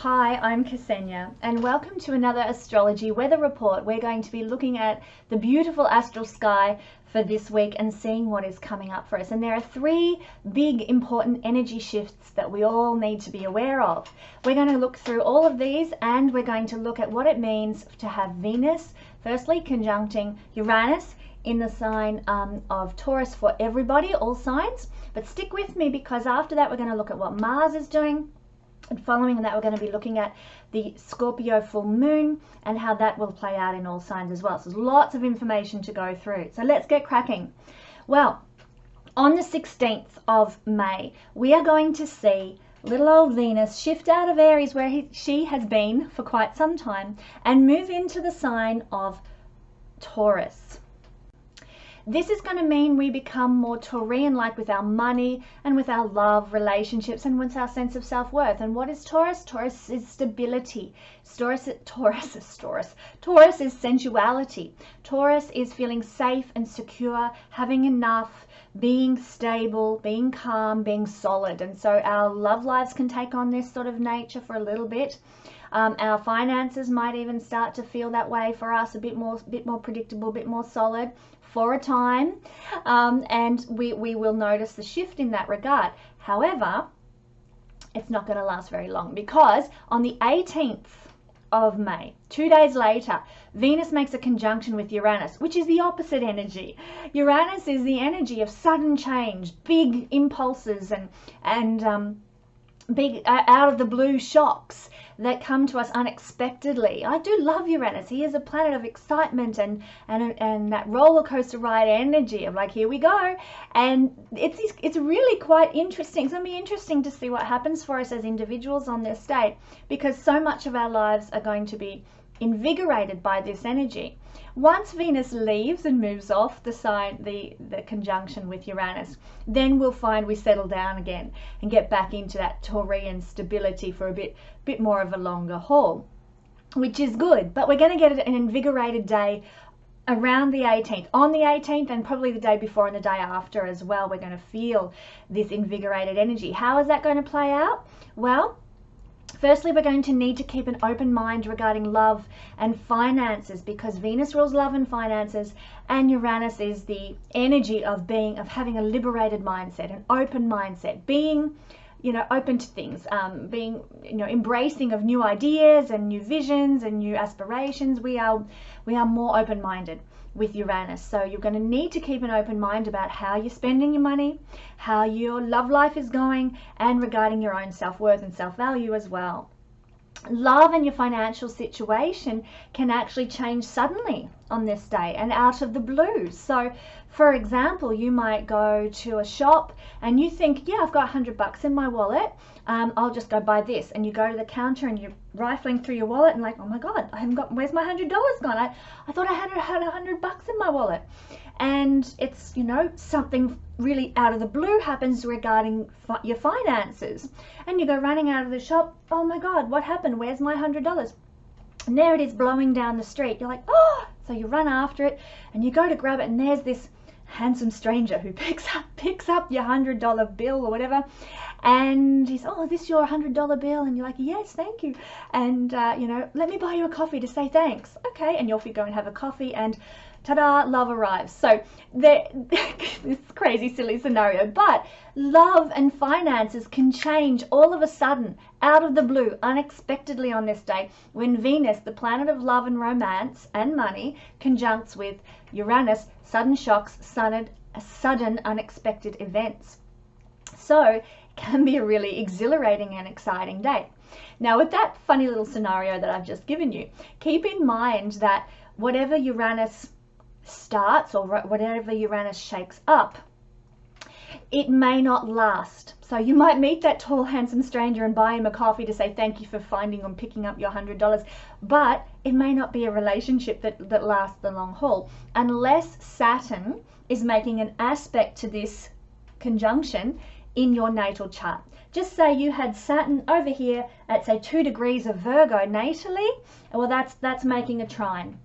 Hi, I'm Kesenya and welcome to another astrology weather report. We're going to be looking at the beautiful astral sky for this week and seeing what is coming up for us. And there are three big important energy shifts that we all need to be aware of. We're going to look through all of these and we're going to look at what it means to have Venus, firstly conjuncting Uranus in the sign of Taurus for everybody, all signs. But stick with me because after that we're going to look at what Mars is doing. And following that, we're going to be looking at the Scorpio full moon and how that will play out in all signs as well. So there's lots of information to go through. So let's get cracking. Well, on the 16th of May, we are going to see little old Venus shift out of Aries where she has been for quite some time and move into the sign of Taurus. This is going to mean we become more Taurian-like with our money and with our love, relationships, and with our sense of self-worth. And what is Taurus? Taurus is stability. Taurus is sensuality. Taurus is feeling safe and secure, having enough, being stable, being calm, being solid. And so our love lives can take on this sort of nature for a little bit. Our finances might even start to feel that way for us, a bit more predictable, a bit more solid for a time, and we will notice the shift in that regard. However, it's not going to last very long because on the 18th of May, 2 days later, Venus makes a conjunction with Uranus, which is the opposite energy. Uranus is the energy of sudden change, big impulses and big out of the blue shocks that come to us unexpectedly. I do love Uranus. He is a planet of excitement and that roller coaster ride energy of like, here we go. And it's really quite interesting. It's going to be interesting to see what happens for us as individuals on this day, because so much of our lives are going to be invigorated by this energy. Once Venus leaves and moves off the sign, the conjunction with Uranus, then we'll find we settle down again and get back into that Taurian stability for a bit more of a longer haul, which is good. But we're going to get an invigorated day around the 18th. On the 18th and probably the day before and the day after as well, we're going to feel this invigorated energy. How is that going to play out? Well, firstly, we're going to need to keep an open mind regarding love and finances, because Venus rules love and finances, and Uranus is the energy of having a liberated mindset, an open mindset, being, open to things, being, embracing of new ideas and new visions and new aspirations. We are more open-minded with Uranus. So you're going to need to keep an open mind about how you're spending your money, how your love life is going, and regarding your own self-worth and self-value as well. Love and your financial situation can actually change suddenly on this day and out of the blue. So for example, you might go to a shop and you think, yeah, I've got $100 in my wallet, I'll just go buy this. And you go to the counter and you're rifling through your wallet and like, oh my God, I haven't got, where's my $100 gone? I thought I had $100 in my wallet. And it's, something really out of the blue happens regarding your finances. And you go running out of the shop, oh my God, what happened? Where's my $100? And there it is blowing down the street. You're like, oh! So you run after it and you go to grab it, and there's this handsome stranger who picks up your $100 bill or whatever, and he's, oh, is this your $100 bill? And you're like, yes, thank you, and let me buy you a coffee to say thanks. Okay, and off you go and have a coffee, and ta-da, love arrives. So this crazy silly scenario, but love and finances can change all of a sudden, out of the blue, unexpectedly on this day, when Venus, the planet of love and romance and money, conjuncts with Uranus. Sudden shocks, sudden unexpected events. So it can be a really exhilarating and exciting day. Now, with that funny little scenario that I've just given you, keep in mind that whatever Uranus starts or whatever Uranus shakes up, it may not last. So you might meet that tall, handsome stranger and buy him a coffee to say thank you for finding and picking up your $100, but it may not be a relationship that lasts the long haul unless Saturn is making an aspect to this conjunction in your natal chart. Just say you had Saturn over here at say 2 degrees of Virgo natally, well that's making a trine.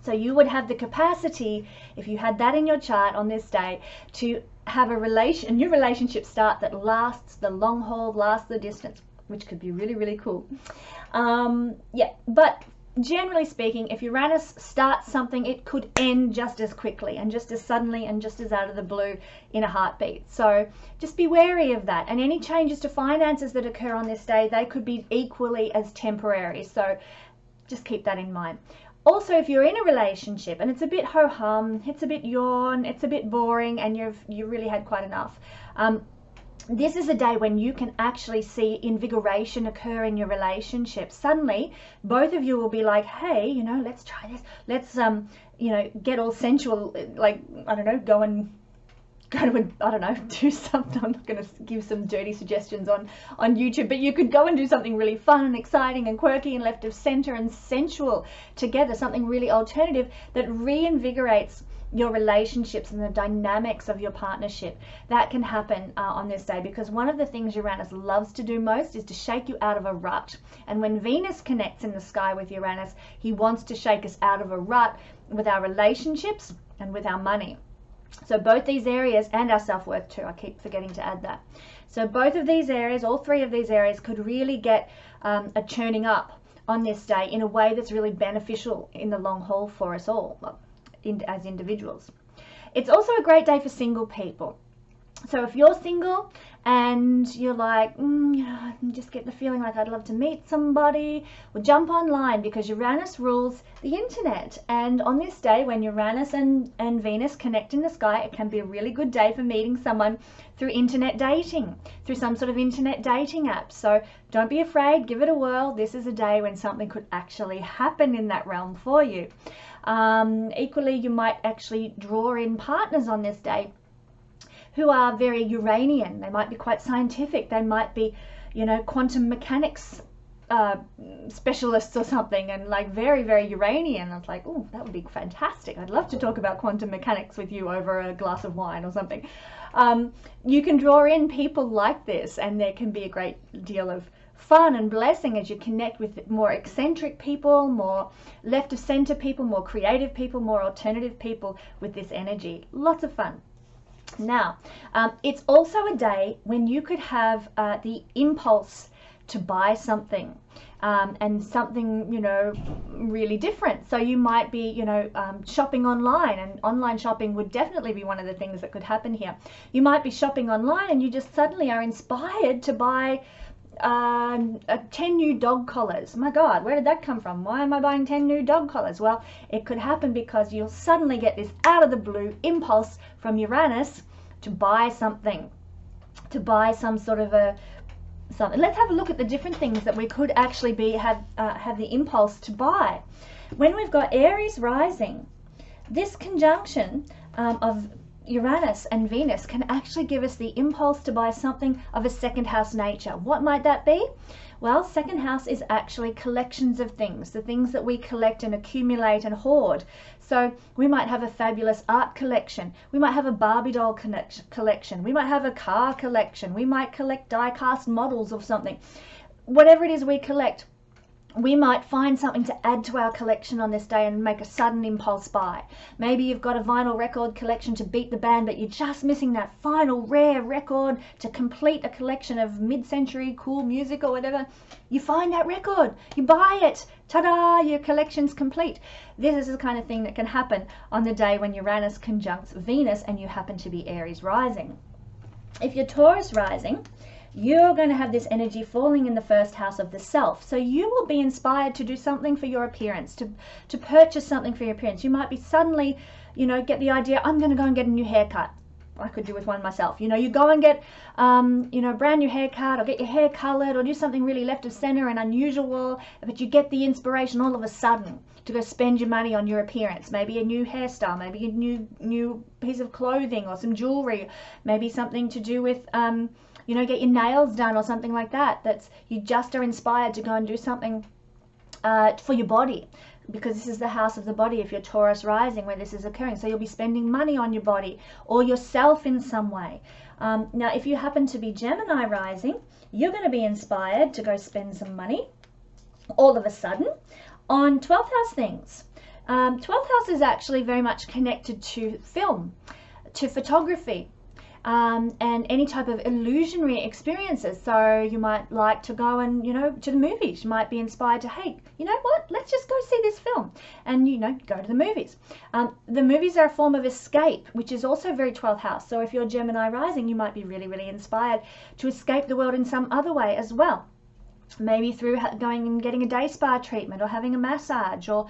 So you would have the capacity, if you had that in your chart on this day, to have a new relationship start that lasts the long haul, lasts the distance. which could be really, really cool. Yeah, but generally speaking, if Uranus starts something, it could end just as quickly and just as suddenly and just as out of the blue in a heartbeat. So just be wary of that. And any changes to finances that occur on this day, they could be equally as temporary. So just keep that in mind. Also, if you're in a relationship and it's a bit ho-hum, it's a bit yawn, it's a bit boring, and you really had quite enough, this is a day when you can actually see invigoration occur in your relationship. Suddenly, both of you will be like, hey, you know, let's try this. Let's, you know, get all sensual, like, I don't know, go and, I don't know, do something. I'm not going to give some dirty suggestions on YouTube, but you could go and do something really fun and exciting and quirky and left of center and sensual together, something really alternative that reinvigorates your relationships and the dynamics of your partnership. That can happen on this day, because one of the things Uranus loves to do most is to shake you out of a rut. And when Venus connects in the sky with Uranus, he wants to shake us out of a rut with our relationships and with our money. So both these areas, and our self-worth too, I keep forgetting to add that. So both of these areas, all three of these areas, could really get a churning up on this day in a way that's really beneficial in the long haul for us all as individuals. It's also a great day for single people. So if you're single and you're like, you know, I just get the feeling like I'd love to meet somebody, well, jump online, because Uranus rules the internet. And on this day, when Uranus and Venus connect in the sky, it can be a really good day for meeting someone through internet dating, through some sort of internet dating app. So don't be afraid, give it a whirl. This is a day when something could actually happen in that realm for you. Equally, you might actually draw in partners on this day who are very Uranian. They might be quite scientific. They might be, you know, quantum mechanics specialists or something, and like very, very Uranian. I was like, oh, that would be fantastic. I'd love to talk about quantum mechanics with you over a glass of wine or something. You can draw in people like this, and there can be a great deal of fun and blessing as you connect with more eccentric people, more left of center people, more creative people, more alternative people with this energy. Lots of fun. Now, it's also a day when you could have the impulse to buy something, and something, you know, really different. So you might be, you know, shopping online, and online shopping would definitely be one of the things that could happen here. You might be shopping online and you just suddenly are inspired to buy 10 new dog collars. My God, where did that come from? Why am I buying 10 new dog collars? Well, it could happen because you'll suddenly get this out of the blue impulse from Uranus to buy something, to buy some sort of something. Let's have a look at the different things that we could actually have the impulse to buy. When we've got Aries rising, this conjunction of Uranus and Venus can actually give us the impulse to buy something of a second house nature. What might that be? Well, second house is actually collections of things, the things that we collect and accumulate and hoard. So we might have a fabulous art collection. We might have a Barbie doll collection. We might have a car collection. We might collect die-cast models of something. Whatever it is we collect, we might find something to add to our collection on this day and make a sudden impulse buy. Maybe you've got a vinyl record collection to beat the band, but you're just missing that final rare record to complete a collection of mid-century cool music or whatever. You find that record, you buy it, ta-da, your collection's complete. This is the kind of thing that can happen on the day when Uranus conjuncts Venus and you happen to be Aries rising. If you're Taurus rising, you're going to have this energy falling in the first house of the self. So you will be inspired to do something for your appearance, to purchase something for your appearance. You might be suddenly, you know, get the idea, I'm going to go and get a new haircut. I could do with one myself. You know, you go and get, you know, a brand new haircut, or get your hair colored, or do something really left of center and unusual, but you get the inspiration all of a sudden to go spend your money on your appearance. Maybe a new hairstyle, maybe a new piece of clothing or some jewelry, maybe something to do with, you know, get your nails done or something like that. That's, you just are inspired to go and do something for your body, because this is the house of the body if you're Taurus rising where this is occurring. So you'll be spending money on your body or yourself in some way. Now, if you happen to be Gemini rising, you're going to be inspired to go spend some money all of a sudden on 12th house things. 12th house is actually very much connected to film, to photography. and any type of illusionary experiences. So you might like to go and, you know, to the movies. You might be inspired to, hey, you know what, let's just go see this film, and, you know, go to the movies. The movies are a form of escape, which is also very 12th house. So if you're Gemini rising, you might be really, really inspired to escape the world in some other way as well. Maybe through going and getting a day spa treatment, or having a massage, or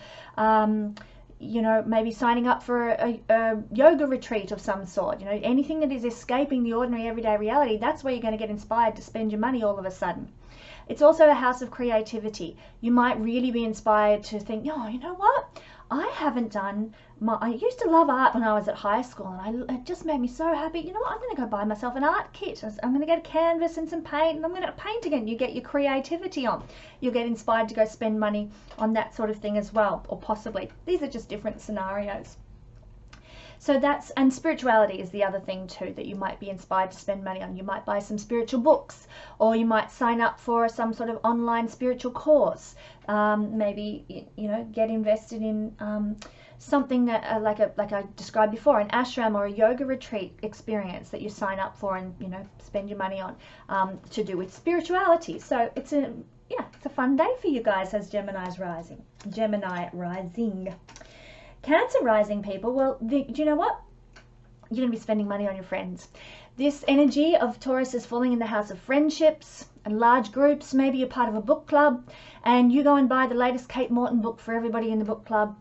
you know, maybe signing up for a yoga retreat of some sort. You know, anything that is escaping the ordinary everyday reality, that's where you're going to get inspired to spend your money all of a sudden. It's also a house of creativity. You might really be inspired to think, oh, you know what? I used to love art when I was at high school, and it just made me so happy. You know what? I'm going to go buy myself an art kit. I'm going to get a canvas and some paint, and I'm going to paint again. You get your creativity on. You'll get inspired to go spend money on that sort of thing as well, or possibly. These are just different scenarios. So and spirituality is the other thing too that you might be inspired to spend money on. You might buy some spiritual books, or you might sign up for some sort of online spiritual course. Maybe, you know, get invested in something that like I described before, an ashram or a yoga retreat experience that you sign up for and, you know, spend your money on, to do with spirituality. So it's a fun day for you guys as Gemini rising. Cancer rising people, well, do you know what? You're going to be spending money on your friends. This energy of Taurus is falling in the house of friendships and large groups. Maybe you're part of a book club and you go and buy the latest Kate Morton book for everybody in the book club,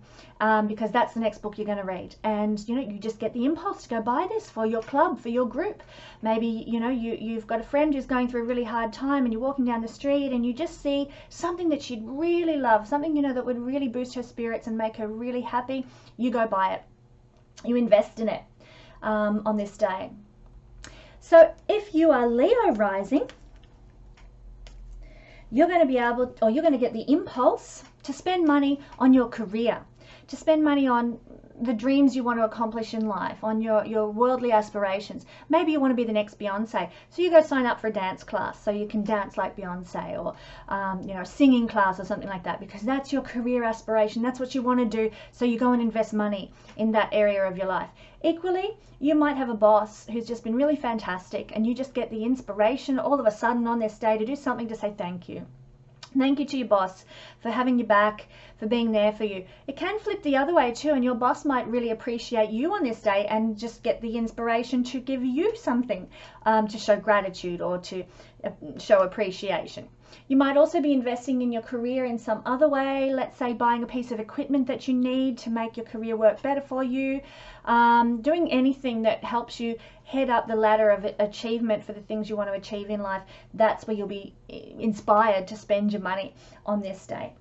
because that's the next book you're going to read. And, you know, you just get the impulse to go buy this for your club, for your group. Maybe, you know, you've got a friend who's going through a really hard time, and you're walking down the street and you just see something that she'd really love, something, you know, that would really boost her spirits and make her really happy. You go buy it. You invest in it on this day. So if you are Leo rising, you're going to be able, or you're going to get the impulse to spend money on your career, to spend money on the dreams you want to accomplish in life, on your worldly aspirations. Maybe you want to be the next Beyonce, so you go sign up for a dance class so you can dance like Beyonce, or you know, a singing class or something like that, because that's your career aspiration. That's what you want to do, so you go and invest money in that area of your life. Equally, you might have a boss who's just been really fantastic, and you just get the inspiration all of a sudden on this day to do something to say thank you. Thank you to your boss for having your back, for being there for you. It can flip the other way too, and your boss might really appreciate you on this day and just get the inspiration to give you something to show gratitude or to show appreciation. You might also be investing in your career in some other way. Let's say buying a piece of equipment that you need to make your career work better for you. Doing anything that helps you head up the ladder of achievement for the things you want to achieve in life. That's where you'll be inspired to spend your money on this day.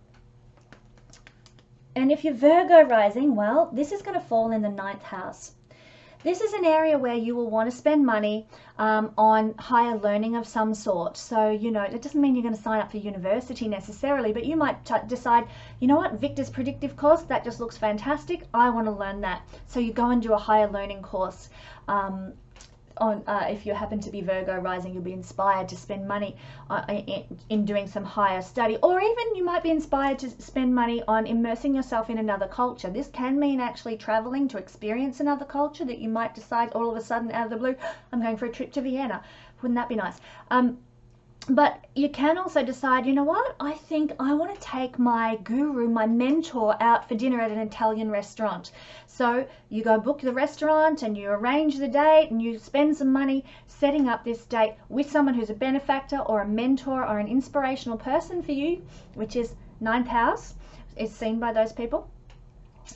And if you're Virgo rising, well, this is going to fall in the 9th house. This is an area where you will want to spend money on higher learning of some sort. So, you know, it doesn't mean you're going to sign up for university necessarily, but you might decide, you know what, Victor's predictive course, that just looks fantastic. I want to learn that. So you go and do a higher learning course. If you happen to be Virgo rising, you'll be inspired to spend money in doing some higher study, or even you might be inspired to spend money on immersing yourself in another culture. This can mean actually traveling to experience another culture, that you might decide all of a sudden out of the blue, I'm going for a trip to Vienna. Wouldn't that be nice? But you can also decide, you know what, I think I want to take my guru, my mentor, out for dinner at an Italian restaurant. So you go book the restaurant and you arrange the date and you spend some money setting up this date with someone who's a benefactor or a mentor or an inspirational person for you, which is 9th house, is seen by those people.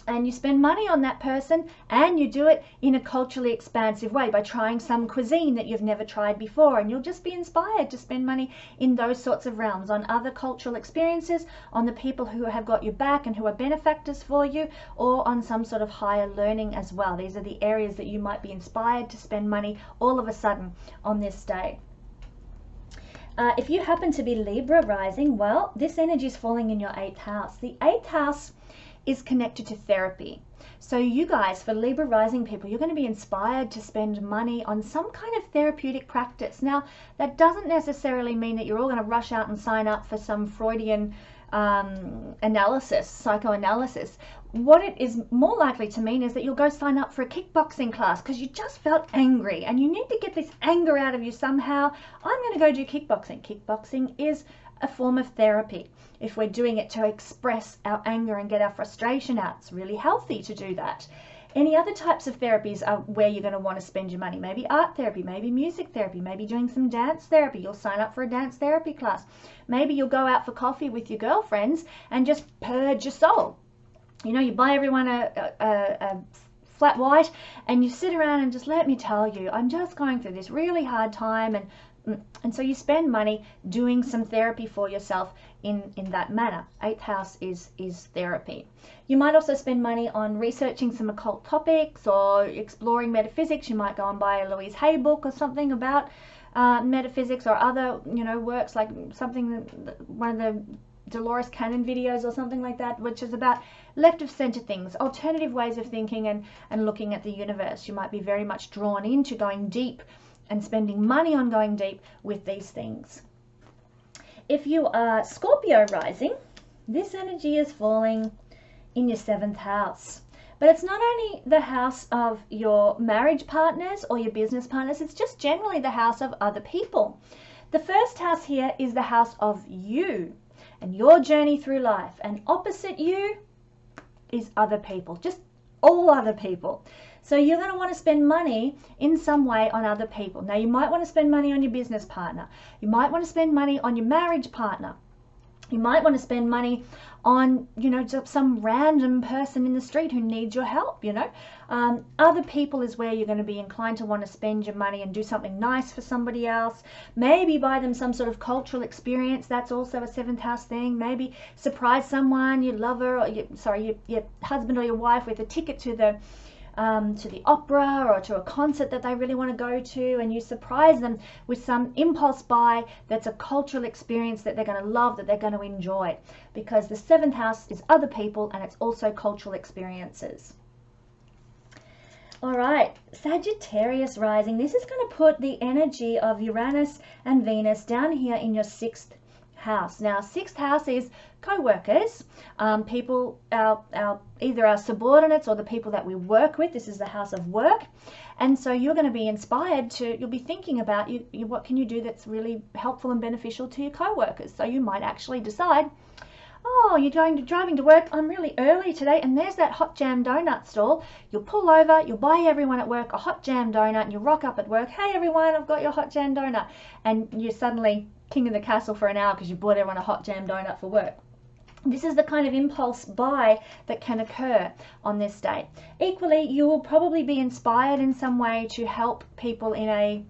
And you spend money on that person, and you do it in a culturally expansive way by trying some cuisine that you've never tried before, and you'll just be inspired to spend money in those sorts of realms, on other cultural experiences, on the people who have got your back and who are benefactors for you, or on some sort of higher learning as well. These are the areas that you might be inspired to spend money all of a sudden on this day. If you happen to be Libra rising, well, this energy is falling in your 8th house. The 8th house is connected to therapy. So you guys, for Libra rising people, you're going to be inspired to spend money on some kind of therapeutic practice. Now, that doesn't necessarily mean that you're all going to rush out and sign up for some Freudian analysis, psychoanalysis. what it is more likely to mean is that you'll go sign up for a kickboxing class because you just felt angry and you need to get this anger out of you somehow. I'm going to go do kickboxing. Kickboxing is a form of therapy. If we're doing it to express our anger and get our frustration out, it's really healthy to do that. Any other types of therapies are where you're going to want to spend your money. Maybe art therapy, maybe music therapy, maybe doing some dance therapy. You'll sign up for a dance therapy class. Maybe you'll go out for coffee with your girlfriends and just purge your soul. You know, you buy everyone a flat white and you sit around and just, let me tell you, I'm just going through this really hard time, and so you spend money doing some therapy for yourself in that manner. 8th house is therapy. You might also spend money on researching some occult topics or exploring metaphysics. You might go and buy a Louise Hay book or something about metaphysics, or other, you know, works like something, one of the Dolores Cannon videos or something like that, which is about left of center things, alternative ways of thinking and looking at the universe. You might be very much drawn into going deep and spending money on going deep with these things. If you are Scorpio rising, this energy is falling in your 7th house. But it's not only the house of your marriage partners or your business partners, it's just generally the house of other people. The first house here is the house of you and your journey through life, and opposite you is other people, just all other people. So you're going to want to spend money in some way on other people. Now, you might want to spend money on your business partner. You might want to spend money on your marriage partner. You might want to spend money on, you know, just some random person in the street who needs your help, you know. Other people is where you're going to be inclined to want to spend your money and do something nice for somebody else. Maybe buy them some sort of cultural experience. That's also a 7th house thing. Maybe surprise someone, your lover, or your husband or your wife, with a ticket to the opera or to a concert that they really want to go to, and you surprise them with some impulse buy that's a cultural experience that they're going to love, that they're going to enjoy, because the 7th house is other people and it's also cultural experiences. All right, Sagittarius rising. This is going to put the energy of Uranus and Venus down here in your 6th house. Now, 6th house is co-workers, people, either our subordinates or the people that we work with. This is the house of work, and so you're going to be inspired to, you'll be thinking about what can you do that's really helpful and beneficial to your co-workers. So you might actually decide, oh, you're driving to work, I'm really early today, and there's that hot jam donut stall. You'll pull over, you'll buy everyone at work a hot jam donut, and you rock up at work, hey everyone, I've got your hot jam donut, and you're suddenly king of the castle for an hour because you bought everyone a hot jam donut for work. This is the kind of impulse buy that can occur on this day. Equally, you will probably be inspired in some way to help people in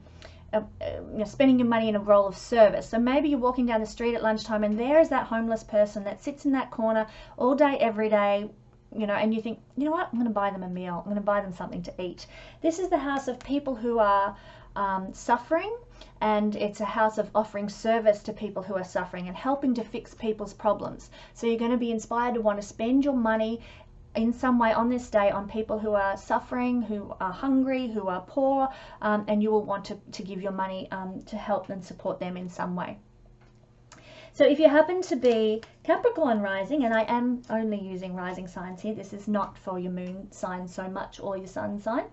spending your money in a role of service. So maybe you're walking down the street at lunchtime and there is that homeless person that sits in that corner all day, every day, you know, and you think, you know what, I'm going to buy them a meal. I'm going to buy them something to eat. This is the house of people who are suffering, and it's a house of offering service to people who are suffering and helping to fix people's problems. So you're going to be inspired to want to spend your money in some way on this day on people who are suffering, who are hungry, who are poor, and you will want to give your money to help and support them in some way. So if you happen to be Capricorn rising, and I am only using rising signs here, this is not for your moon sign so much or your sun sign.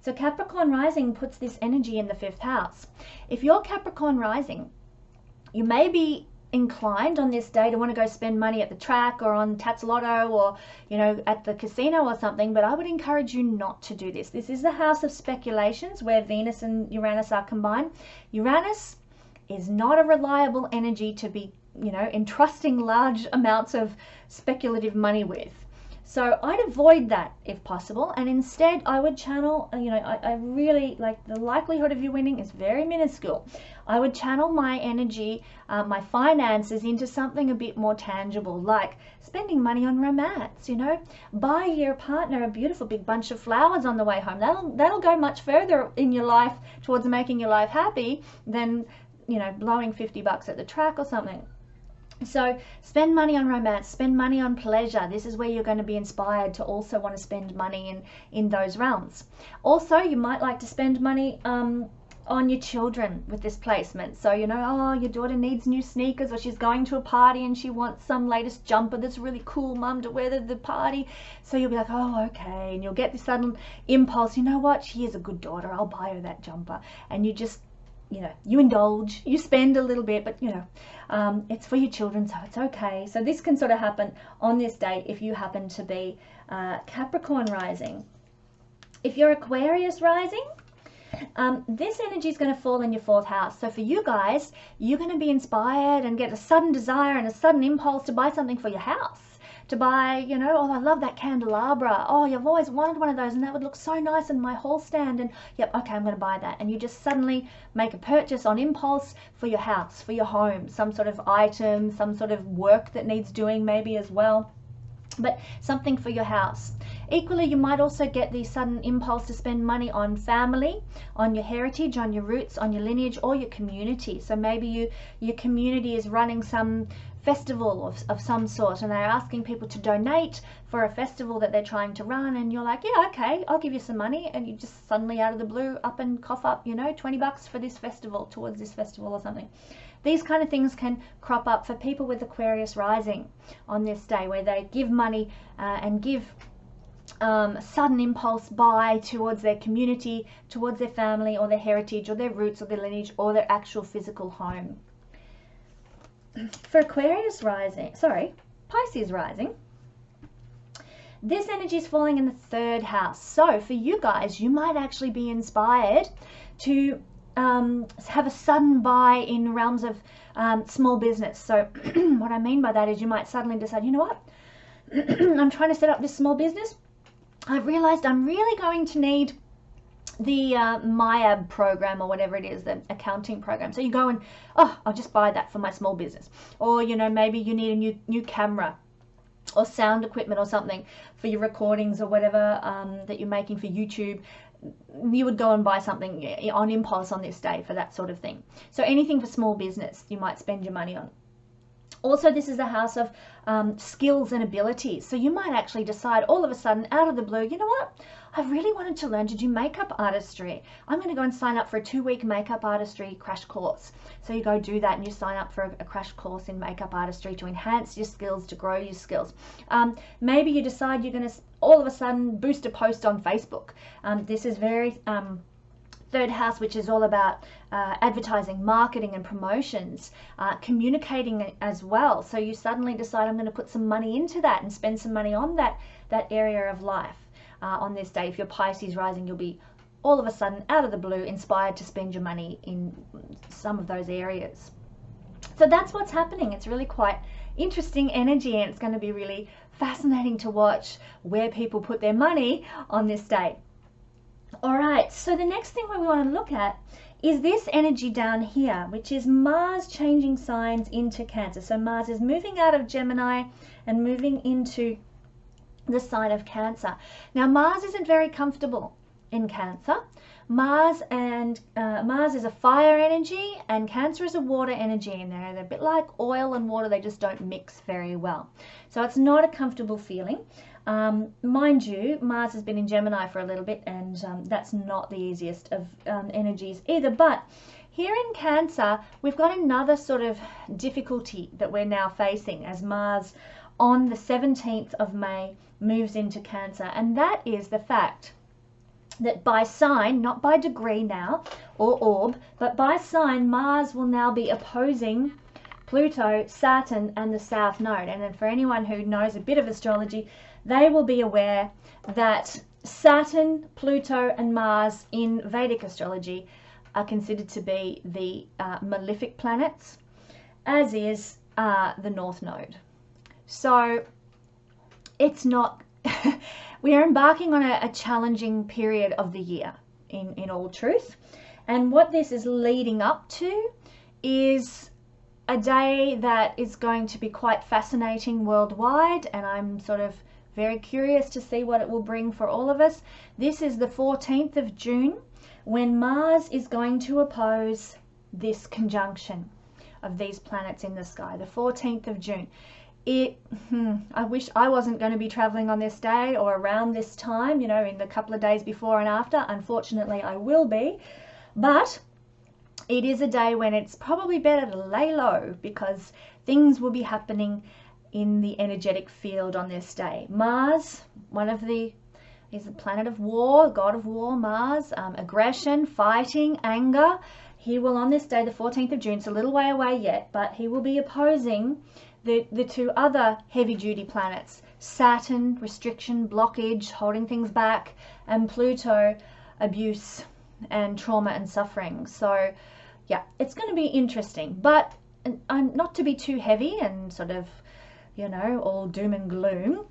So Capricorn rising puts this energy in the 5th house. If you're Capricorn rising, you may be inclined on this day to want to go spend money at the track or on Tats Lotto or, you know, at the casino or something, but I would encourage you not to do this. This is the house of speculations where Venus and Uranus are combined. Uranus is not a reliable energy to be, you know, entrusting large amounts of speculative money with. So I'd avoid that if possible, and instead I would channel, you know, I really, like, the likelihood of you winning is very minuscule. I would channel my energy, my finances into something a bit more tangible, like spending money on romance, you know. Buy your partner a beautiful big bunch of flowers on the way home. That'll go much further in your life towards making your life happy than, you know, blowing $50 at the track or something. So spend money on romance, spend money on pleasure. This is where you're going to be inspired to also want to spend money in those realms. Also, you might like to spend money on your children with this placement. So, you know, oh, your daughter needs new sneakers, or she's going to a party and she wants some latest jumper that's really cool, mum, to wear to the party. So you'll be like, oh, okay. And you'll get this sudden impulse, you know what, she is a good daughter, I'll buy her that jumper. And you just, you know, you indulge, you spend a little bit, but you know, it's for your children, so it's okay. So this can sort of happen on this date if you happen to be Capricorn rising. If you're Aquarius rising, this energy is going to fall in your 4th house. So for you guys, you're going to be inspired and get a sudden desire and a sudden impulse to buy something for your house. To buy, you know, oh, I love that candelabra. Oh, you've always wanted one of those and that would look so nice in my hall stand. And yep, okay, I'm going to buy that. And you just suddenly make a purchase on impulse for your house, for your home, some sort of item, some sort of work that needs doing maybe as well. But something for your house. Equally, you might also get the sudden impulse to spend money on family, on your heritage, on your roots, on your lineage, or your community. So maybe your community is running some festival of some sort, and they're asking people to donate for a festival that they're trying to run, and you're like, yeah, okay, I'll give you some money, and you just suddenly out of the blue up and cough up, you know, 20 bucks for this festival, towards this festival or something. These kind of things can crop up for people with Aquarius rising on this day, where they give money and give sudden impulse buy towards their community, towards their family or their heritage or their roots or their lineage or their actual physical home. For Aquarius rising, Pisces rising, this energy is falling in the 3rd house. So for you guys, you might actually be inspired to have a sudden buy in realms of small business. So what I mean by that is you might suddenly decide, you know what, I'm trying to set up this small business. I've realized I'm really going to need the MyAb program or whatever it is, the accounting program. So you go and, oh, I'll just buy that for my small business. Or, you know, maybe you need a new camera or sound equipment or something for your recordings or whatever that you're making for YouTube. You would go and buy something on impulse on this day for that sort of thing. So anything for small business you might spend your money on. Also, this is the house of skills and abilities. So you might actually decide all of a sudden, out of the blue, you know what? I really wanted to learn to do makeup artistry. I'm going to go and sign up for a 2-week makeup artistry crash course. So you go do that and you sign up for a crash course in makeup artistry to enhance your skills, to grow your skills. Maybe you decide you're going to all of a sudden boost a post on Facebook. This is very... 3rd house, which is all about advertising, marketing and promotions, communicating as well. So you suddenly decide, I'm going to put some money into that and spend some money on that area of life on this day. If you're Pisces rising, you'll be all of a sudden out of the blue inspired to spend your money in some of those areas. So that's what's happening. It's really quite interesting energy, and it's going to be really fascinating to watch where people put their money on this day. All right, so the next thing we want to look at is this energy down here, which is Mars changing signs into Cancer. So Mars is moving out of Gemini and moving into the sign of Cancer. Now Mars isn't very comfortable in Cancer. Mars is a fire energy and Cancer is a water energy, and they're a bit like oil and water, they just don't mix very well. So it's not a comfortable feeling. Mind you, Mars has been in Gemini for a little bit, and that's not the easiest of energies either. But here in Cancer, we've got another sort of difficulty that we're now facing as Mars on the 17th of May moves into Cancer, and that is the fact that by sign, not by degree now or orb, but by sign, Mars will now be opposing Pluto, Saturn and the South Node. And then for anyone who knows a bit of astrology, they will be aware that Saturn, Pluto and Mars in Vedic astrology are considered to be the malefic planets, as is the North Node. So it's not, we are embarking on a challenging period of the year in all truth. And what this is leading up to is a day that is going to be quite fascinating worldwide, and I'm sort of very curious to see what it will bring for all of us. This is the 14th of June, when Mars is going to oppose this conjunction of these planets in the sky, the 14th of June. I wish I wasn't going to be traveling on this day or around this time, you know, in the couple of days before and after. Unfortunately, I will be. But it is a day when it's probably better to lay low, because things will be happening in the energetic field on this day. Mars, he's the planet of war, god of war, Mars, aggression, fighting, anger. He will, on this day, the 14th of June, it's a little way away yet, but he will be opposing the two other heavy-duty planets, Saturn, restriction, blockage, holding things back, and Pluto, abuse and trauma and suffering. So yeah, it's going to be interesting, but not to be too heavy and sort of, you know, all doom and gloom.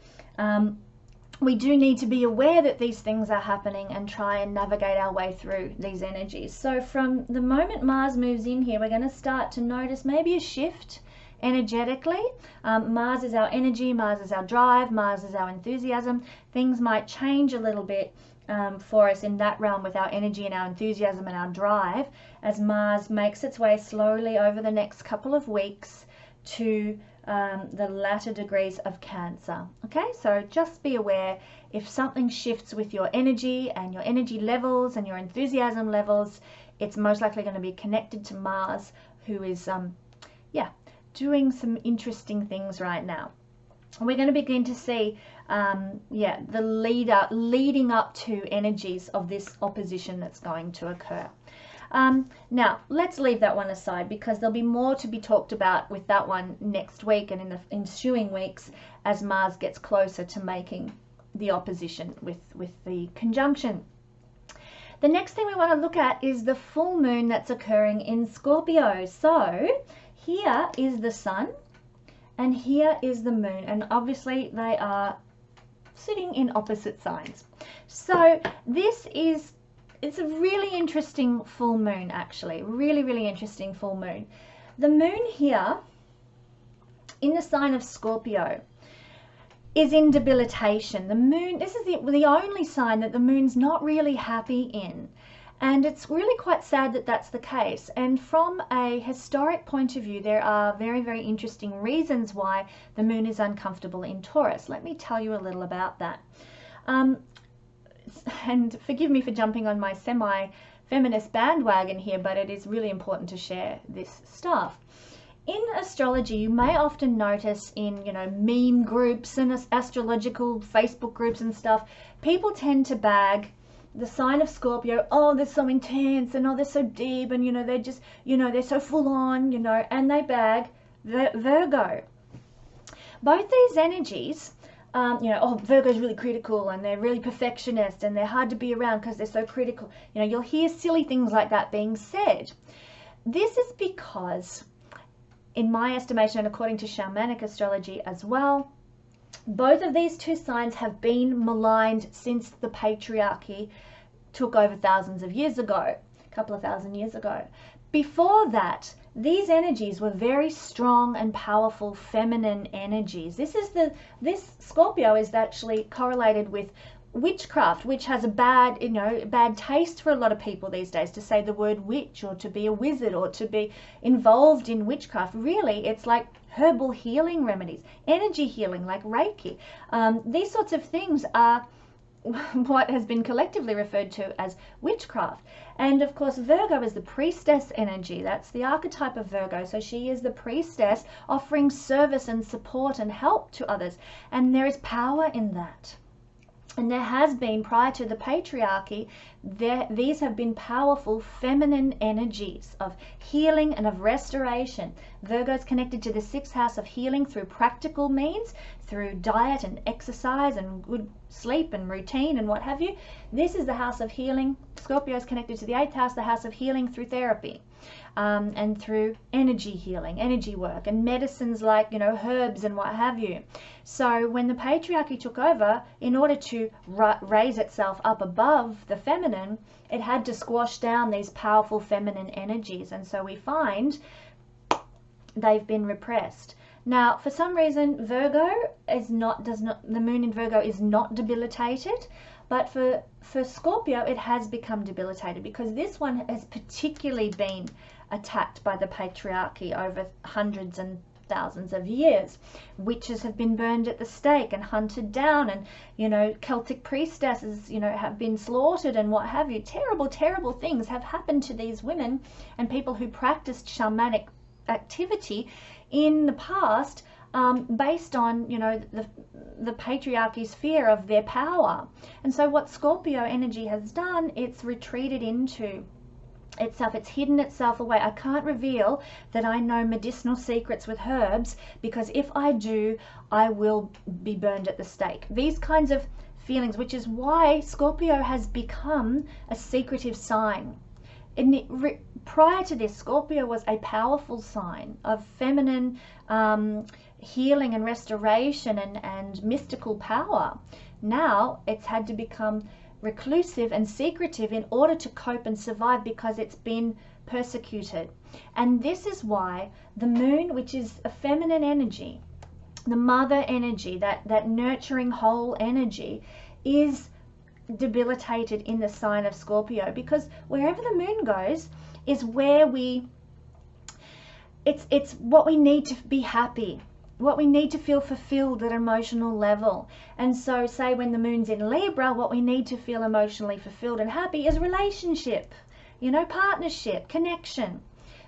We do need to be aware that these things are happening and try and navigate our way through these energies. So from the moment Mars moves in here, we're going to start to notice maybe a shift energetically. Mars is our energy, Mars is our drive, Mars is our enthusiasm. Things might change a little bit for us in that realm with our energy and our enthusiasm and our drive, as Mars makes its way slowly over the next couple of weeks to the latter degrees of Cancer. Okay, so just be aware if something shifts with your energy and your energy levels and your enthusiasm levels, it's most likely going to be connected to Mars, who is doing some interesting things right now. We're going to begin to see the leading up to energies of this opposition that's going to occur. Now let's leave that one aside, because there'll be more to be talked about with that one next week and in the ensuing weeks as Mars gets closer to making the opposition with the conjunction. The next thing we want to look at is the full moon that's occurring in Scorpio. So here is the sun and here is the moon, and obviously they are sitting in opposite signs. So it's a really interesting full moon, actually. Really interesting full moon. The moon here in the sign of Scorpio is in debilitation. The moon, this is the only sign that the moon's not really happy in. And it's really quite sad that that's the case. And from a historic point of view, there are very interesting reasons why the moon is uncomfortable in Taurus. Let me tell you a little about that. And forgive me for jumping on my semi-feminist bandwagon here, but it is really important to share this stuff. In astrology, you may often notice in, meme groups and astrological Facebook groups and stuff, people tend to bag the sign of Scorpio. Oh, they're so intense, and oh, they're so deep, and they're just, they're so full on, and they bag Virgo. Both these energies, Virgo's really critical, and they're really perfectionist, and they're hard to be around because they're so critical. You'll hear silly things like that being said. This is because, in my estimation, and according to shamanic astrology as well, both of these two signs have been maligned since the patriarchy took over thousands of years ago, a couple of thousand years ago. Before that, these energies were very strong and powerful feminine energies. This Scorpio is actually correlated with witchcraft, which has a bad taste for a lot of people these days to say the word witch, or to be a wizard, or to be involved in witchcraft. Really, it's like herbal healing remedies, energy healing like Reiki. These sorts of things are what has been collectively referred to as witchcraft. And of course, Virgo is the priestess energy. That's the archetype of Virgo. So she is the priestess offering service and support and help to others. And there is power in that. And there has been, prior to the patriarchy, these have been powerful feminine energies of healing and of restoration. Virgo is connected to the 6th house of healing through practical means, through diet and exercise and good sleep and routine and what have you. This is the house of healing. Scorpio is connected to the 8th house, the house of healing, through therapy. And through energy healing, energy work, and medicines like, herbs and what have you. So when the patriarchy took over, in order to raise itself up above the feminine, it had to squash down these powerful feminine energies. And so we find they've been repressed. Now, for some reason, Virgo the moon in Virgo is not debilitated. But for Scorpio, it has become debilitated, because this one has particularly been attacked by the patriarchy over hundreds and thousands of years. Witches have been burned at the stake and hunted down, and, you know, Celtic priestesses, you know, have been slaughtered and what have you. Terrible, terrible things have happened to these women and people who practiced shamanic activity in the past, based on, you know, the patriarchy's fear of their power. And so what Scorpio energy has done, it's retreated into itself. It's hidden itself away. I can't reveal that I know medicinal secrets with herbs, because if I do, I will be burned at the stake. These kinds of feelings, which is why Scorpio has become a secretive sign. Prior to this, Scorpio was a powerful sign of feminine healing and restoration and mystical power. Now it's had to become reclusive and secretive in order to cope and survive, because it's been persecuted. And this is why the moon, which is a feminine energy, the mother energy, that nurturing whole energy, is debilitated in the sign of Scorpio, because wherever the moon goes is where it's what we need to be happy, what we need to feel fulfilled at an emotional level. And so say when the moon's in Libra, what we need to feel emotionally fulfilled and happy is relationship, you know, partnership, connection.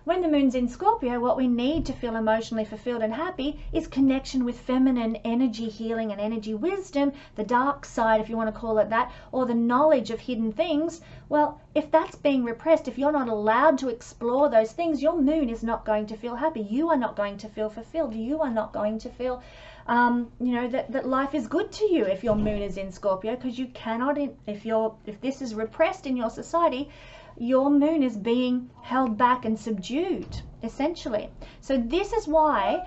When the moon's in Scorpio, what we need to feel emotionally fulfilled and happy is connection with feminine energy, healing and energy wisdom, the dark side, if you want to call it that, or the knowledge of hidden things. Well, if that's being repressed, if you're not allowed to explore those things, your moon is not going to feel happy. You are not going to feel fulfilled. You are not going to feel, you know, that life is good to you if your moon is in Scorpio, because you cannot, if this is repressed in your society, your moon is being held back and subdued, essentially. So this is why,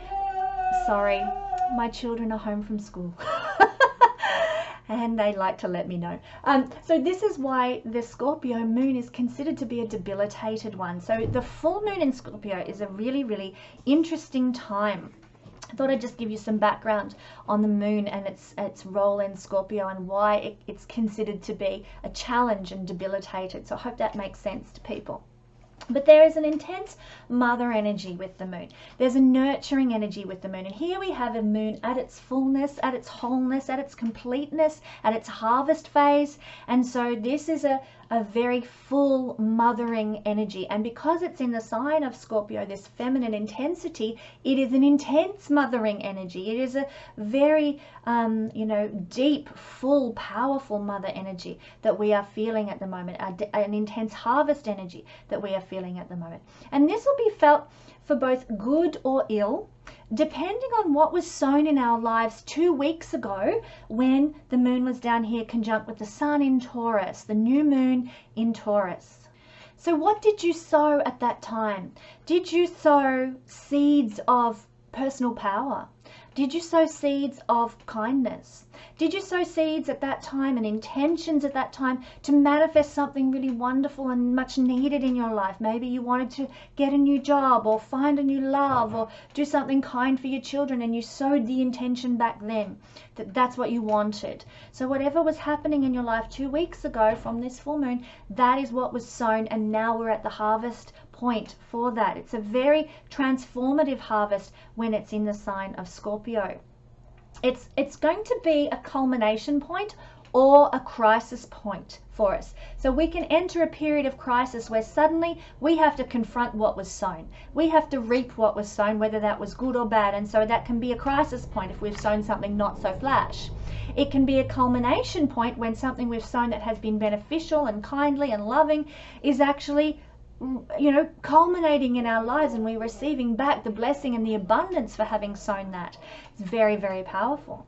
sorry, my children are home from school. And they like to let me know. So this is why the Scorpio moon is considered to be a debilitated one. So the full moon in Scorpio is a really, really interesting time. I thought I'd just give you some background on the moon and its role in Scorpio and why it's considered to be a challenge and debilitated. So I hope that makes sense to people. But there is an intense mother energy with the moon. There's a nurturing energy with the moon. And here we have a moon at its fullness, at its wholeness, at its completeness, at its harvest phase. And so this is a very full mothering energy. And because it's in the sign of Scorpio, this feminine intensity, it is an intense mothering energy. It is a very, you know, deep, full, powerful mother energy that we are feeling at the moment, an intense harvest energy that we are feeling at the moment. And this will be felt for both good or ill, depending on what was sown in our lives 2 weeks ago when the moon was down here conjunct with the sun in Taurus, the new moon in Taurus. So what did you sow at that time? Did you sow seeds of personal power? Did you sow seeds of kindness? Did you sow seeds at that time and intentions at that time to manifest something really wonderful and much needed in your life? Maybe you wanted to get a new job or find a new love or do something kind for your children, and you sowed the intention back then that that's what you wanted. So whatever was happening in your life 2 weeks ago from this full moon, that is what was sown, and now we're at the harvest point for that. It's a very transformative harvest when it's in the sign of Scorpio. It's going to be a culmination point or a crisis point for us. So we can enter a period of crisis where suddenly we have to confront what was sown. We have to reap what was sown, whether that was good or bad. And so that can be a crisis point if we've sown something not so flash. It can be a culmination point when something we've sown that has been beneficial and kindly and loving is actually, you know, culminating in our lives, and we're receiving back the blessing and the abundance for having sown that. It's very, very powerful.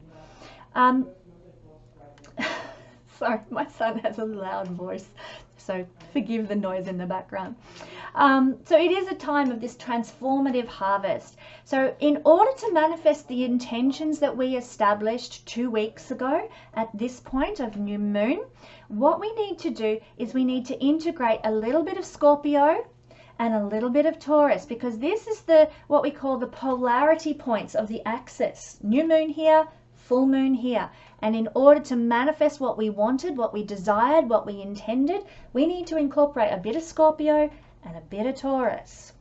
Sorry, my son has a loud voice, so forgive the noise in the background. So it is a time of this transformative harvest. So in order to manifest the intentions that we established 2 weeks ago at this point of new moon, what we need to do is we need to integrate a little bit of Scorpio and a little bit of Taurus, because this is what we call the polarity points of the axis. New moon here, full moon here. And in order to manifest what we wanted, what we desired, what we intended, we need to incorporate a bit of Scorpio and a bit of Taurus.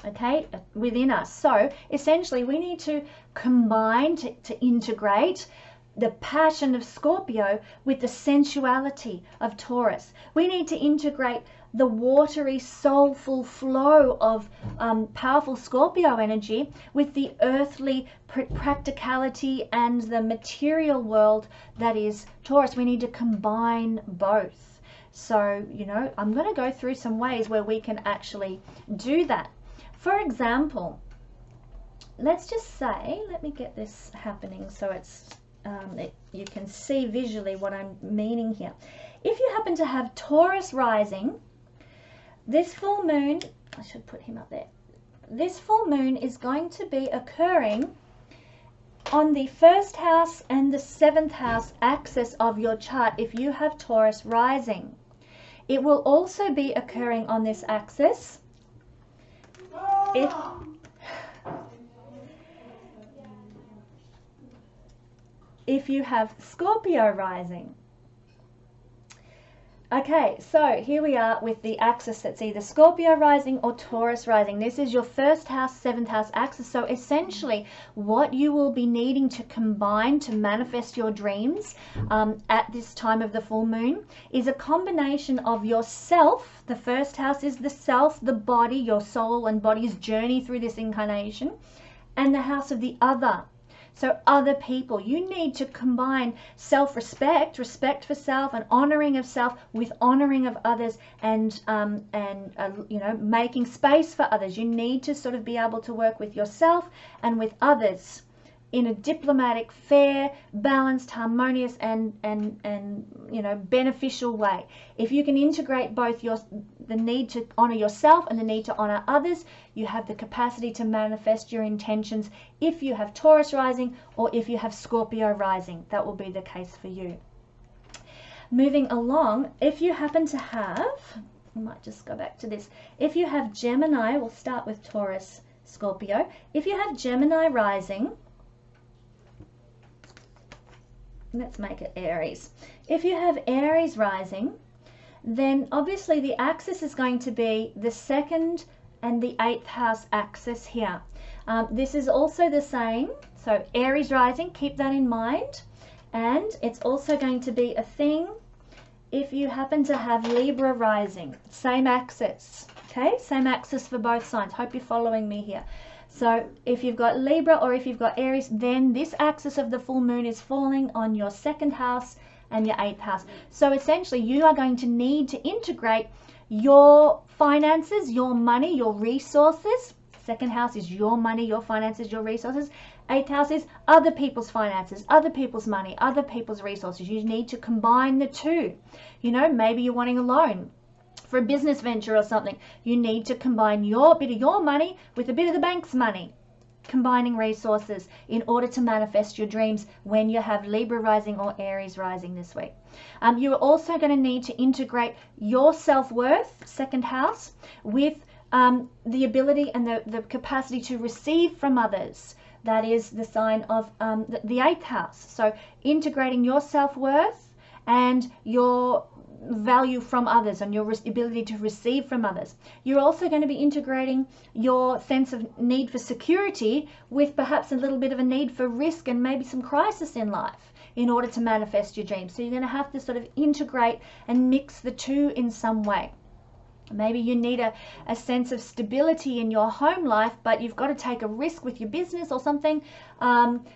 okay, within us. So essentially we need to combine, to integrate the passion of Scorpio with the sensuality of Taurus. We need to integrate the watery, soulful flow of powerful Scorpio energy with the earthly practicality and the material world that is Taurus. We need to combine both. So, you know, I'm going to go through some ways where we can actually do that. For example, let's just say, let me get this happening so it's you can see visually what I'm meaning here. If you happen to have Taurus rising, this full moon, I should put him up there. This full moon is going to be occurring on the 1st house and the 7th house axis of your chart if you have Taurus rising. It will also be occurring on this axis if you have Scorpio rising. Okay, so here we are with the axis that's either Scorpio rising or Taurus rising. This is your 1st house, 7th house axis. So essentially what you will be needing to combine to manifest your dreams at this time of the full moon is a combination of yourself. The 1st house is the self, the body, your soul and body's journey through this incarnation, and the house of the other. So other people, you need to combine self-respect, respect for self, and honoring of self with honoring of others, and you know, making space for others. You need to sort of be able to work with yourself and with others in a diplomatic, fair, balanced, harmonious, and you know, beneficial way. If you can integrate both the need to honor yourself and the need to honor others, you have the capacity to manifest your intentions if you have Taurus rising or if you have Scorpio rising. That will be the case for you. Moving along, if you happen to have, I might just go back to this, if you have Gemini, we'll start with Taurus, Scorpio. If you have Gemini rising, let's make it Aries. If you have Aries rising, then obviously the axis is going to be the 2nd and the 8th house axis here. This is also the same. So Aries rising, keep that in mind. And it's also going to be a thing if you happen to have Libra rising. Same axis, okay? Same axis for both signs. Hope you're following me here. So if you've got Libra or if you've got Aries, then this axis of the full moon is falling on your 2nd house and your 8th house. So essentially you are going to need to integrate your finances, your money, your resources. 2nd house is your money, your finances, your resources. 8th house is other people's finances, other people's money, other people's resources. You need to combine the two. You know, maybe you're wanting a loan for a business venture or something. You need to combine your bit of your money with a bit of the bank's money, combining resources in order to manifest your dreams when you have Libra rising or Aries rising this week. You're also going to need to integrate your self-worth, 2nd house, with the ability and the capacity to receive from others. That is the sign of the 8th house. So integrating your self-worth and your value from others and your ability to receive from others. You're also going to be integrating your sense of need for security with perhaps a little bit of a need for risk and maybe some crisis in life in order to manifest your dreams. So you're going to have to sort of integrate and mix the two in some way. Maybe you need a sense of stability in your home life, but you've got to take a risk with your business or something.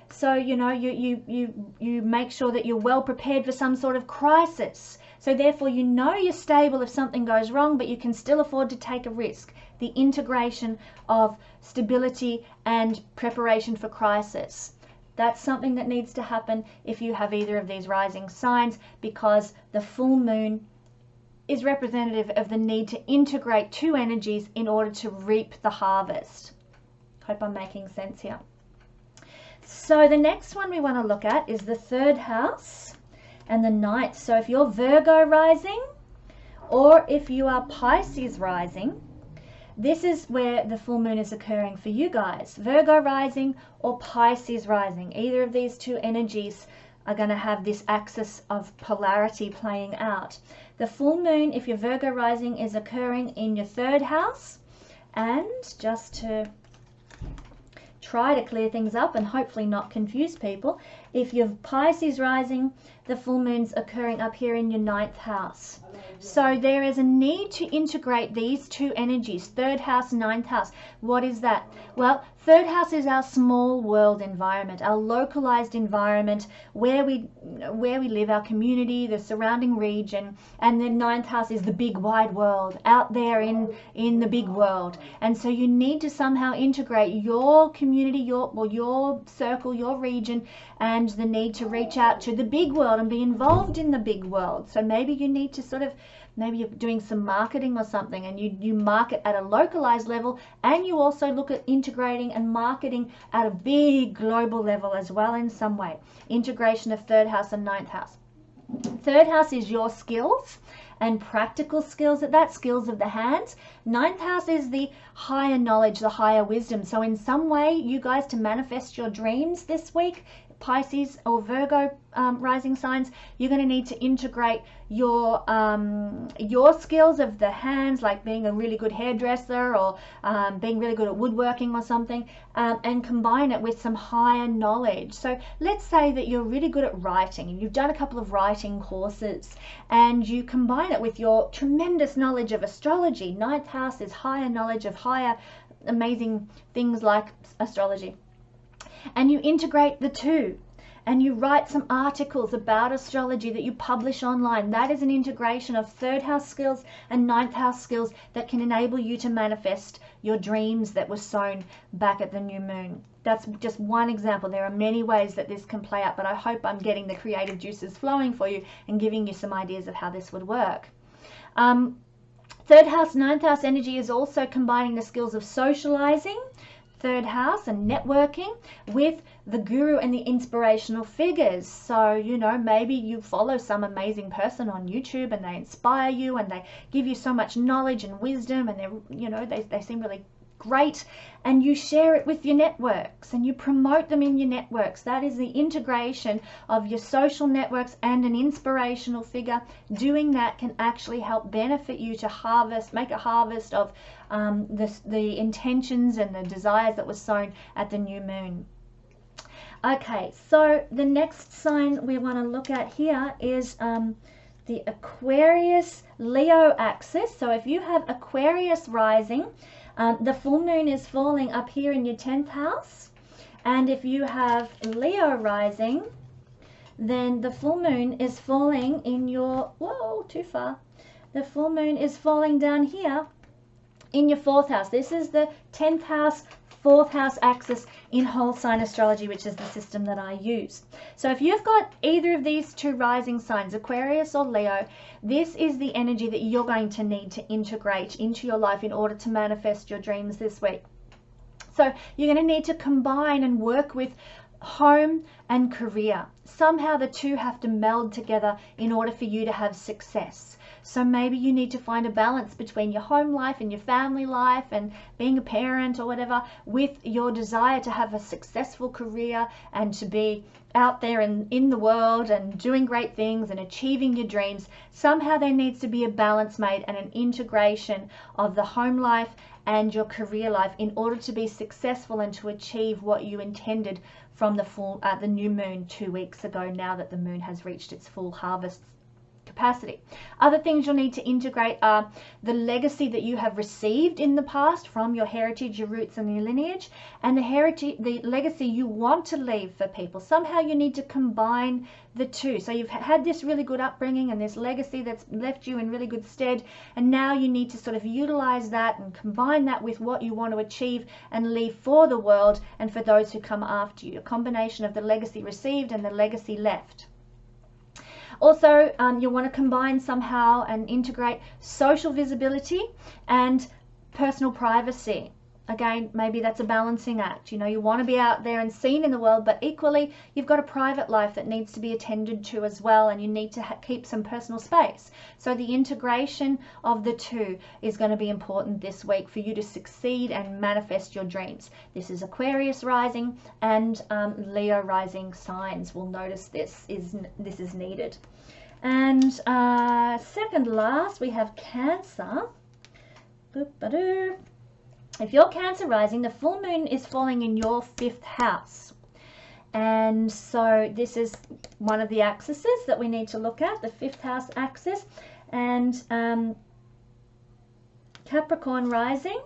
So, you know, you make sure that you're well prepared for some sort of crisis. So therefore, you know you're stable if something goes wrong, but you can still afford to take a risk. The integration of stability and preparation for crisis. That's something that needs to happen if you have either of these rising signs, because the full moon is representative of the need to integrate two energies in order to reap the harvest. Hope I'm making sense here. So the next one we want to look at is the 3rd house and the 9th. So if you're Virgo rising or if you are Pisces rising, this is where the full moon is occurring for you guys. Virgo rising or Pisces rising. Either of these two energies are going to have this axis of polarity playing out. The full moon, if you're Virgo rising, is occurring in your 3rd house, And just to try to clear things up and hopefully not confuse people, if you're Pisces rising, the full moon's occurring up here in your 9th house. So there is a need to integrate these two energies, 3rd house, 9th house. What is that? Well, 3rd house is our small world environment, our localized environment where we live, our community, the surrounding region, and then 9th house is the big wide world, out there in the big world. And so you need to somehow integrate your community, your circle, your region, and the need to reach out to the big world and be involved in the big world. So maybe you need to sort of, maybe you're doing some marketing or something, and you market at a localized level, and you also look at integrating and marketing at a big global level as well in some way. Integration of 3rd house and 9th house. 3rd house is your skills and practical skills, that skills of the hands. 9th house is the higher knowledge, the higher wisdom. So in some way, you guys, to manifest your dreams this week, Pisces or Virgo rising signs, you're going to need to integrate your skills of the hands, like being a really good hairdresser or being really good at woodworking or something, and combine it with some higher knowledge. So let's say that you're really good at writing and you've done a couple of writing courses, and you combine it with your tremendous knowledge of astrology. 9th house is higher knowledge of higher amazing things like astrology. And you integrate the two, and you write some articles about astrology that you publish online. That is an integration of 3rd house skills and 9th house skills that can enable you to manifest your dreams that were sown back at the new moon. That's just one example. There are many ways that this can play out, but I hope I'm getting the creative juices flowing for you and giving you some ideas of how this would work. 3rd house, 9th house energy is also combining the skills of socializing, 3rd house, and networking with the guru and the inspirational figures. So, you know, maybe you follow some amazing person on YouTube and they inspire you and they give you so much knowledge and wisdom, and they're, you know, they seem really great, and you share it with your networks and you promote them in your networks. That is the integration of your social networks and an inspirational figure. Doing that can actually help benefit you to harvest, make a harvest of the intentions and the desires that were sown at the new moon. Okay, so the next sign we want to look at here is the Aquarius Leo axis. So if you have Aquarius rising, the full moon is falling up here in your 10th house. And if you have Leo rising, then the full moon is falling in your, whoa, too far. The full moon is falling down here in your 4th house. This is the 10th house, 4th house axis in whole sign astrology, which is the system that I use. So if you've got either of these two rising signs, Aquarius or Leo, this is the energy that you're going to need to integrate into your life in order to manifest your dreams this week. So you're going to need to combine and work with home and career. Somehow the two have to meld together in order for you to have success. So maybe you need to find a balance between your home life and your family life and being a parent or whatever, with your desire to have a successful career and to be out there in the world and doing great things and achieving your dreams. Somehow there needs to be a balance made and an integration of the home life and your career life in order to be successful and to achieve what you intended from the new moon 2 weeks ago, now that the moon has reached its full harvest capacity. Other things you'll need to integrate are the legacy that you have received in the past from your heritage, your roots and your lineage, and the legacy you want to leave for people. Somehow you need to combine the two. So you've had this really good upbringing and this legacy that's left you in really good stead, and now you need to sort of utilize that and combine that with what you want to achieve and leave for the world and for those who come after you. A combination of the legacy received and the legacy left. Also, you'll want to combine somehow and integrate social visibility and personal privacy. Again, maybe that's a balancing act. You know, you want to be out there and seen in the world, but equally you've got a private life that needs to be attended to as well, and you need to keep some personal space. So the integration of the two is going to be important this week for you to succeed and manifest your dreams. This is Aquarius rising and Leo rising signs will notice this is needed. And second last, we have Cancer. Boop-ba-doo. If you're Cancer rising, the full moon is falling in your 5th house. And so this is one of the axes that we need to look at, the 5th house axis. And Capricorn rising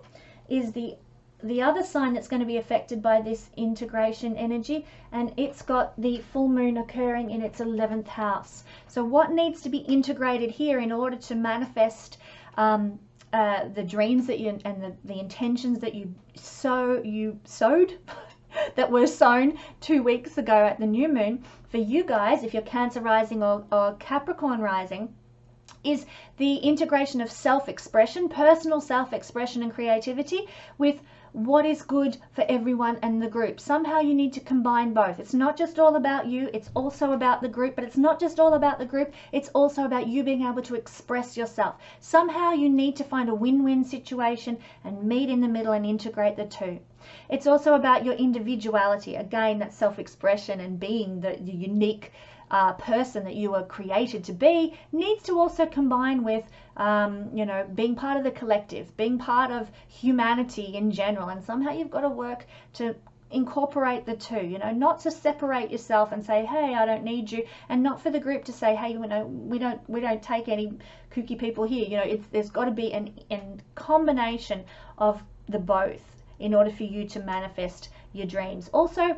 is the other sign that's going to be affected by this integration energy, and it's got the full moon occurring in its 11th house. So what needs to be integrated here in order to manifest the dreams that you and the intentions that you sowed that were sown 2 weeks ago at the new moon? For you guys, if you're Cancer rising or Capricorn rising, is the integration of self-expression, personal self-expression and creativity with what is good for everyone and the group. Somehow you need to combine both. It's not just all about you, it's also about the group, but it's not just all about the group, it's also about you being able to express yourself. Somehow you need to find a win-win situation and meet in the middle and integrate the two. It's also about your individuality. Again, that self-expression and being the unique person that you were created to be needs to also combine with you know, being part of the collective, being part of humanity in general, and somehow you've got to work to incorporate the two, you know, not to separate yourself and say, hey, I don't need you, and not for the group to say, hey, you know, we don't take any kooky people here. You know, there's got to be an combination of the both in order for you to manifest your dreams. Also,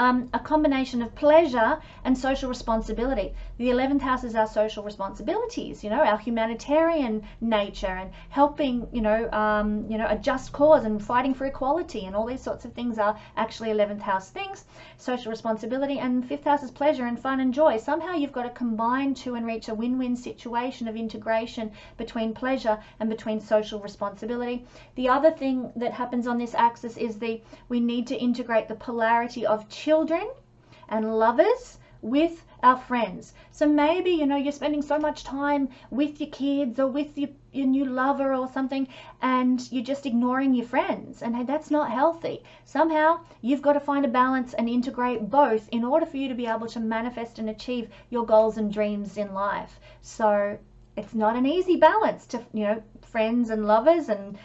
a combination of pleasure and social responsibility. The 11th house is our social responsibilities, you know, our humanitarian nature and helping, you know, a just cause and fighting for equality and all these sorts of things are actually 11th house things. Social responsibility, and 5th house is pleasure and fun and joy. Somehow you've got to combine two and reach a win-win situation of integration between pleasure and between social responsibility. The other thing that happens on this axis is we need to integrate the polarity of children and lovers with our friends. So maybe, you know, you're spending so much time with your kids or with your new lover or something, and you're just ignoring your friends, and hey, that's not healthy. Somehow you've got to find a balance and integrate both in order for you to be able to manifest and achieve your goals and dreams in life. So it's not an easy balance to, you know, friends and lovers and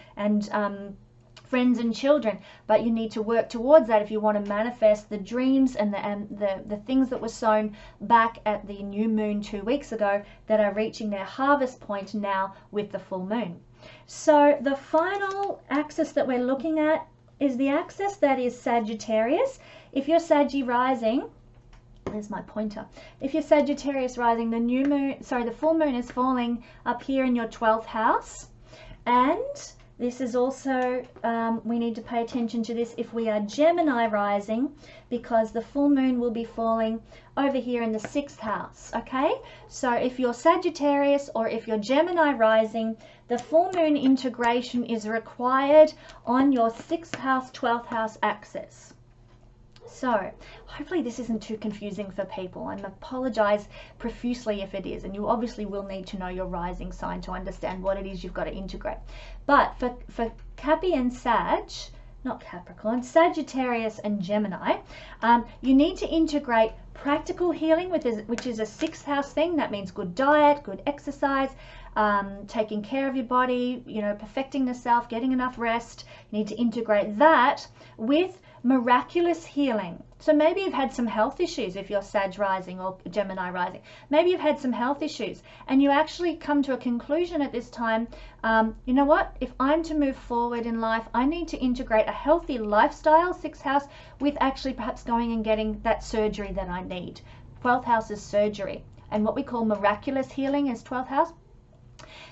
friends and children, but you need to work towards that if you want to manifest the dreams and the things that were sown back at the new moon 2 weeks ago that are reaching their harvest point now with the full moon. So the final axis that we're looking at is the axis that is Sagittarius. If you're Saggy rising, there's my pointer. If you're Sagittarius rising, the full moon is falling up here in your 12th house, and this is also, we need to pay attention to this if we are Gemini rising, because the full moon will be falling over here in the 6th house, okay? So if you're Sagittarius or if you're Gemini rising, the full moon integration is required on your 6th house, 12th house axis. So hopefully this isn't too confusing for people, and I apologize profusely if it is, and you obviously will need to know your rising sign to understand what it is you've got to integrate. But for Cappy and Sag, not Capricorn, Sagittarius and Gemini, you need to integrate practical healing, which is a 6th house thing. That means good diet, good exercise, taking care of your body, you know, perfecting the self, getting enough rest. You need to integrate that with miraculous healing. So maybe you've had some health issues if you're Sag rising or Gemini rising. Maybe you've had some health issues and you actually come to a conclusion at this time, you know what, if I'm to move forward in life, I need to integrate a healthy lifestyle, 6th house, with actually perhaps going and getting that surgery that I need. 12th house is surgery, and what we call miraculous healing is 12th house.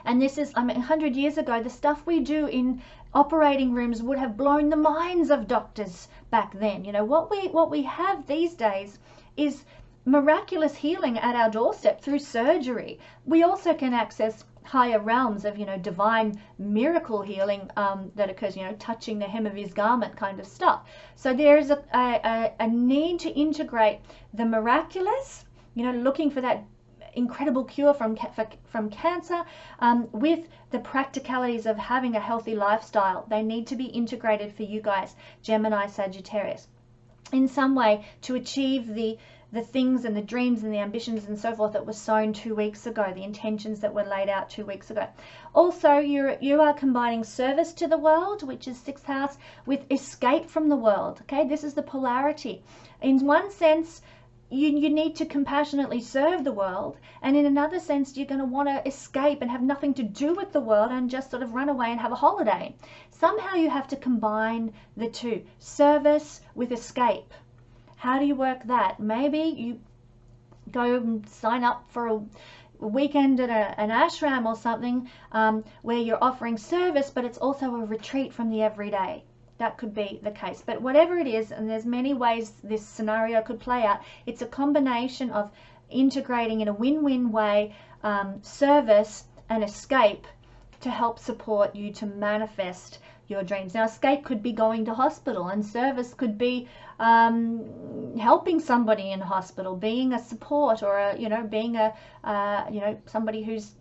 And this is, I mean, 100 years ago, the stuff we do in operating rooms would have blown the minds of doctors back then. You know, what we have these days is miraculous healing at our doorstep through surgery. We also can access higher realms of, you know, divine miracle healing that occurs, you know, touching the hem of his garment kind of stuff. So there is a need to integrate the miraculous, you know, looking for that incredible cure from cancer, with the practicalities of having a healthy lifestyle. They need to be integrated for you guys, Gemini, Sagittarius, in some way to achieve the the things and the dreams and the ambitions and so forth that were sown 2 weeks ago, the intentions that were laid out 2 weeks ago. Also, you are combining service to the world, which is 6th house, with escape from the world. Okay, this is the polarity. In one sense, you need to compassionately serve the world, and in another sense you're going to want to escape and have nothing to do with the world and just sort of run away and have a holiday. Somehow you have to combine the two, service with escape. How do you work that? Maybe you go and sign up for a weekend at an ashram or something, where you're offering service, but it's also a retreat from the everyday. That could be the case. But whatever it is, and there's many ways this scenario could play out, it's a combination of integrating in a win-win way service and escape to help support you to manifest your dreams. Now, escape could be going to hospital, and service could be helping somebody in hospital, being a support, or being somebody who's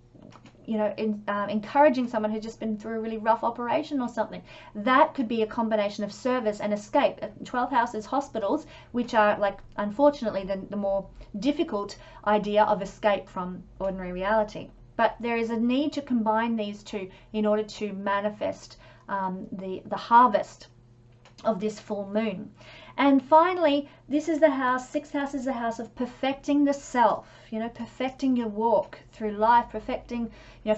encouraging someone who's just been through a really rough operation or something. That could be a combination of service and escape. 12th house is hospitals, which are, like, unfortunately the more difficult idea of escape from ordinary reality. But there is a need to combine these two in order to manifest the harvest of this full moon. And finally, this is the house, 6th house is the house of perfecting the self, perfecting your walk through life, perfecting,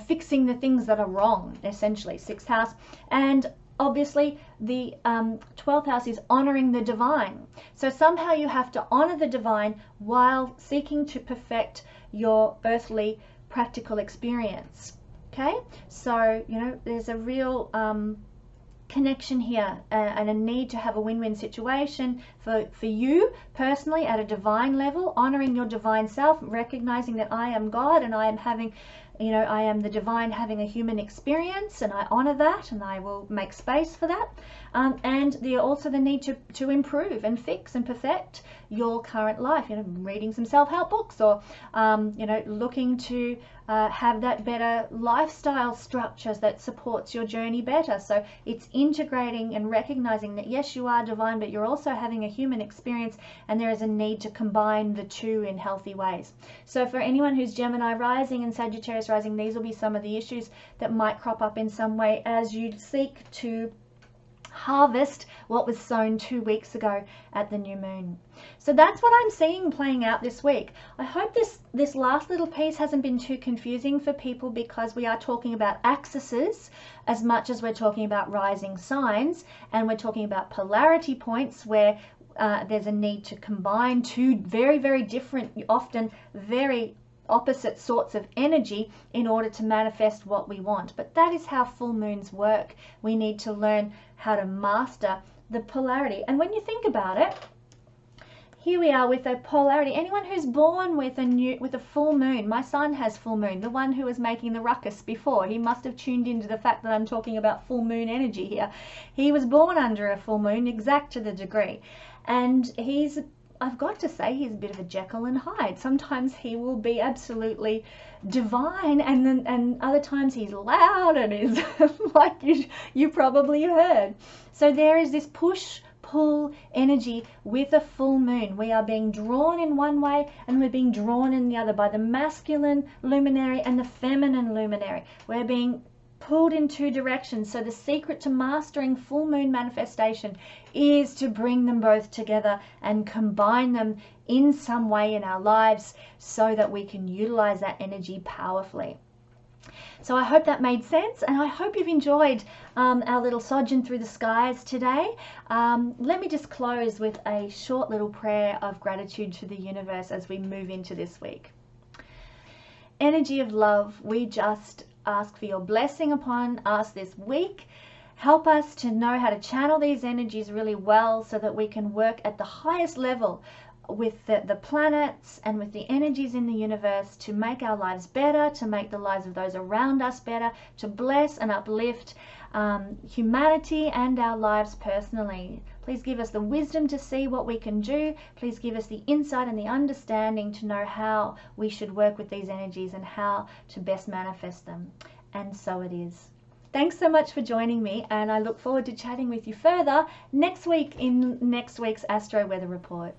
fixing the things that are wrong, essentially, 6th house. And obviously the 12th house is honoring the divine. So somehow you have to honor the divine while seeking to perfect your earthly practical experience. Okay, so there's a real connection here, and a need to have a win-win situation for you personally at a divine level, honoring your divine self, recognizing that I am God and I am having, I am the divine having a human experience, and I honor that and I will make space for that. And also the need to improve and fix and perfect your current life, reading some self-help books, or looking to have that better lifestyle structures that supports your journey better. So it's integrating and recognizing that yes, you are divine, but you're also having a human experience, and there is a need to combine the two in healthy ways. So for anyone who's Gemini rising and Sagittarius rising, these will be some of the issues that might crop up in some way as you seek to harvest what was sown 2 weeks ago at the new moon. So that's what I'm seeing playing out this week. I hope this last little piece hasn't been too confusing for people, because we are talking about axes as much as we're talking about rising signs, and we're talking about polarity points where there's a need to combine two very, very different, often very opposite sorts of energy in order to manifest what we want. But that is how full moons work. We need to learn how to master the polarity. And when you think about it, here we are with a polarity. Anyone who's born with a full moon, my son has full moon, the one who was making the ruckus before, he must have tuned into the fact that I'm talking about full moon energy here. He was born under a full moon, exact to the degree, and I've got to say, he's a bit of a Jekyll and Hyde. Sometimes he will be absolutely divine, and other times he's loud and is like you probably heard. So there is this push-pull energy with a full moon. We are being drawn in one way and we're being drawn in the other by the masculine luminary and the feminine luminary. We're being pulled in two directions. So the secret to mastering full moon manifestation is to bring them both together and combine them in some way in our lives so that we can utilize that energy powerfully. So I hope that made sense, and I hope you've enjoyed our little sojourn through the skies today. Let me just close with a short little prayer of gratitude to the universe as we move into this week. Energy of love, we just ask for your blessing upon us this week. Help us to know how to channel these energies really well so that we can work at the highest level with the planets and with the energies in the universe to make our lives better, to make the lives of those around us better, to bless and uplift humanity and our lives personally. Please give us the wisdom to see what we can do. Please give us the insight and the understanding to know how we should work with these energies and how to best manifest them. And so it is. Thanks so much for joining me, and I look forward to chatting with you further next week in next week's Astro Weather Report.